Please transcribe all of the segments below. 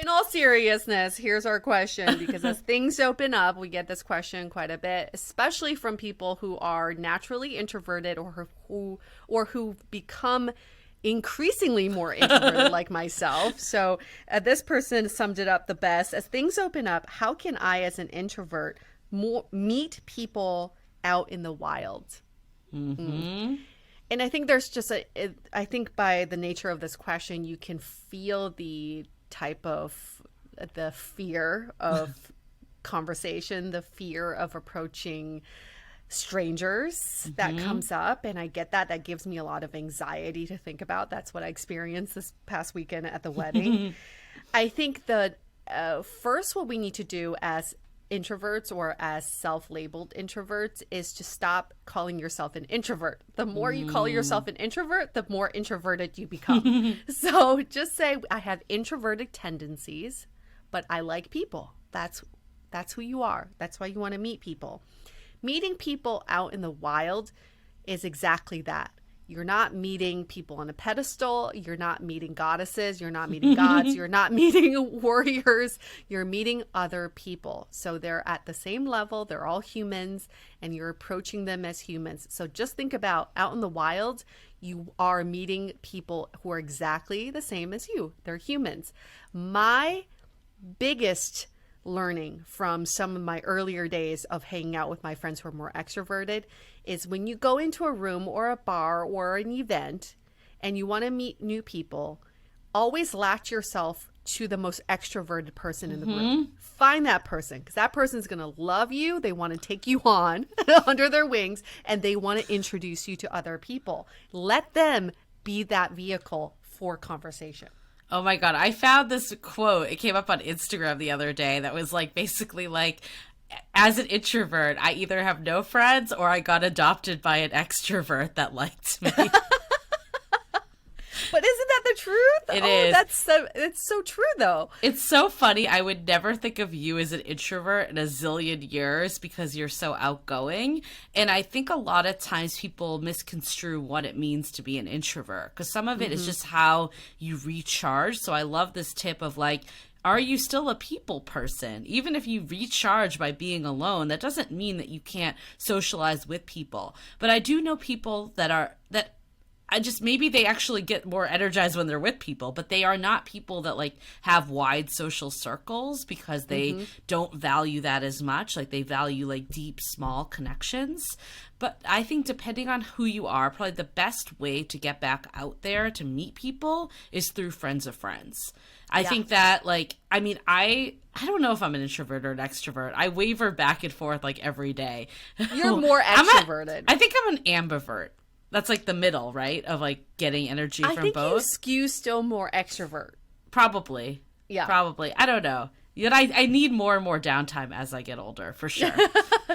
all seriousness, here's our question, because as things open up, we get this question quite a bit, especially from people who are naturally introverted who become increasingly more introverted like myself. So this person summed it up the best. As things open up, how can I, as an introvert, meet people out in the wild? And I think there's just I think by the nature of this question, you can feel the type of the fear of conversation, the fear of approaching strangers that comes up. And I get that gives me a lot of anxiety to think about. That's what I experienced this past weekend at the wedding. I think that first, what we need to do as introverts or as self-labeled introverts is to stop calling yourself an introvert. The more you call yourself an introvert, the more introverted you become. So just say, I have introverted tendencies, but I like people. That's who you are. That's why you want to meet people. Meeting people out in the wild is exactly that. You're not meeting people on a pedestal. You're not meeting goddesses. You're not meeting gods. You're not meeting warriors. You're meeting other people. So they're at the same level. They're all humans, and you're approaching them as humans. So just think about out in the wild, you are meeting people who are exactly the same as you. They're humans. My biggest learning from some of my earlier days of hanging out with my friends who are more extroverted is when you go into a room or a bar or an event and you want to meet new people, always latch yourself to the most extroverted person in the room. Find that person, because that person's going to love you. They want to take you on under their wings, and they want to introduce you to other people. Let them be that vehicle for conversation. Oh my God. I found this quote. It came up on Instagram the other day that was like, basically like, as an introvert, I either have no friends or I got adopted by an extrovert that liked me. But isn't that the truth? It is. It's so true, though. It's so funny. I would never think of you as an introvert in a zillion years because you're so outgoing. And I think a lot of times people misconstrue what it means to be an introvert, because some of it is just how you recharge. So I love this tip of like, are you still a people person? Even if you recharge by being alone, that doesn't mean that you can't socialize with people. But I do know people that maybe they actually get more energized when they're with people, but they are not people that like have wide social circles because they don't value that as much. Like they value like deep, small connections. But I think depending on who you are, probably the best way to get back out there to meet people is through friends of friends. I think that like, I mean, I don't know if I'm an introvert or an extrovert. I waver back and forth like every day. You're more extroverted. I think I'm an ambivert. That's like the middle, right? Of like getting energy from both. I think you skew still more extrovert. Probably. Yeah. Probably. I don't know. Yet I need more and more downtime as I get older, for sure.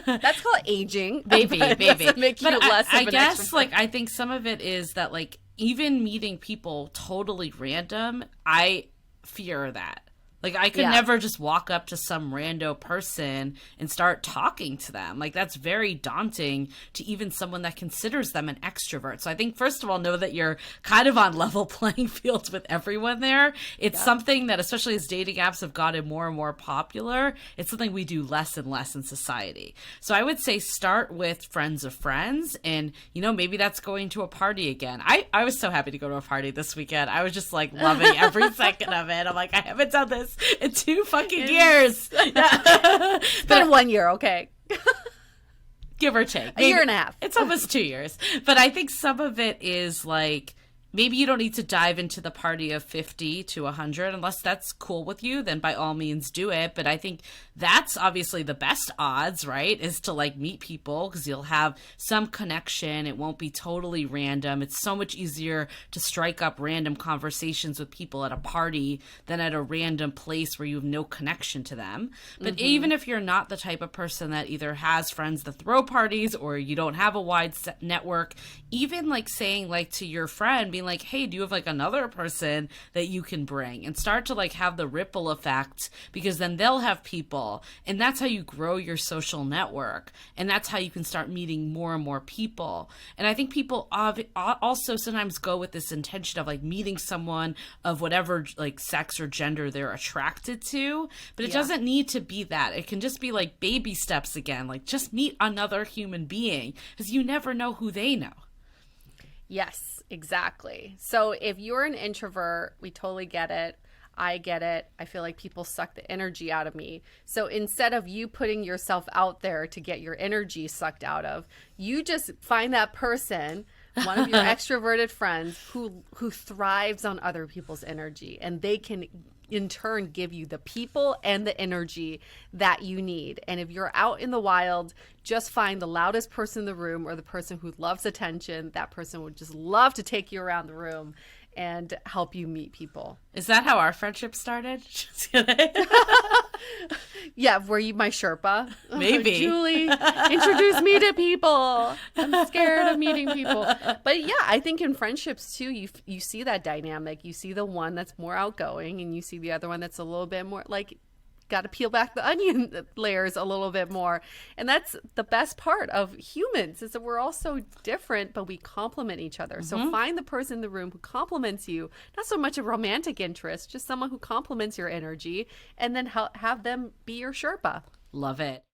That's called aging. Maybe. Make you less of I an guess extrovert. like I think some of it is that like even meeting people totally random, I fear that. Like, I could never just walk up to some rando person and start talking to them. Like, that's very daunting to even someone that considers them an extrovert. So I think, first of all, know that you're kind of on level playing fields with everyone there. It's something that, especially as dating apps have gotten more and more popular, it's something we do less and less in society. So I would say start with friends of friends. And, you know, maybe that's going to a party again. I was so happy to go to a party this weekend. I was just, like, loving every second of it. I'm like, I haven't done this in 2 fucking years. It's been 1 year, okay. Give or take. A year and a half. It's almost 2 years. But I think some of it is like, maybe you don't need to dive into the party of 50 to 100 unless that's cool with you, then by all means do it. But I think that's obviously the best odds, right, is to like meet people because you'll have some connection. It won't be totally random. It's so much easier to strike up random conversations with people at a party than at a random place where you have no connection to them. But even if you're not the type of person that either has friends that throw parties or you don't have a wide network, even like saying like to your friend, being being like, hey, do you have like another person that you can bring, and start to like have the ripple effect, because then they'll have people, and that's how you grow your social network, and that's how you can start meeting more and more people. And I think people also sometimes go with this intention of like meeting someone of whatever like sex or gender they're attracted to, but it doesn't need to be that. It can just be like baby steps again, like just meet another human being, because you never know who they know. Yes, exactly. So if you're an introvert, we totally get it. I get it. I feel like people suck the energy out of me. So instead of you putting yourself out there to get your energy sucked out of, you just find that person, one of your extroverted friends who thrives on other people's energy, and they can in turn give you the people and the energy that you need. And if you're out in the wild, just find the loudest person in the room, or the person who loves attention. That person would just love to take you around the room and help you meet people. Is that how our friendship started? Just kidding. Yeah, were you my Sherpa? Maybe. Julie, introduce me to people. I'm scared of meeting people. But yeah, I think in friendships too, you see that dynamic. You see the one that's more outgoing, and you see the other one that's a little bit more like, got to peel back the onion layers a little bit more. And that's the best part of humans, is that we're all so different, but we complement each other. So find the person in the room who complements you, not so much a romantic interest, just someone who complements your energy, and then have them be your Sherpa. Love it.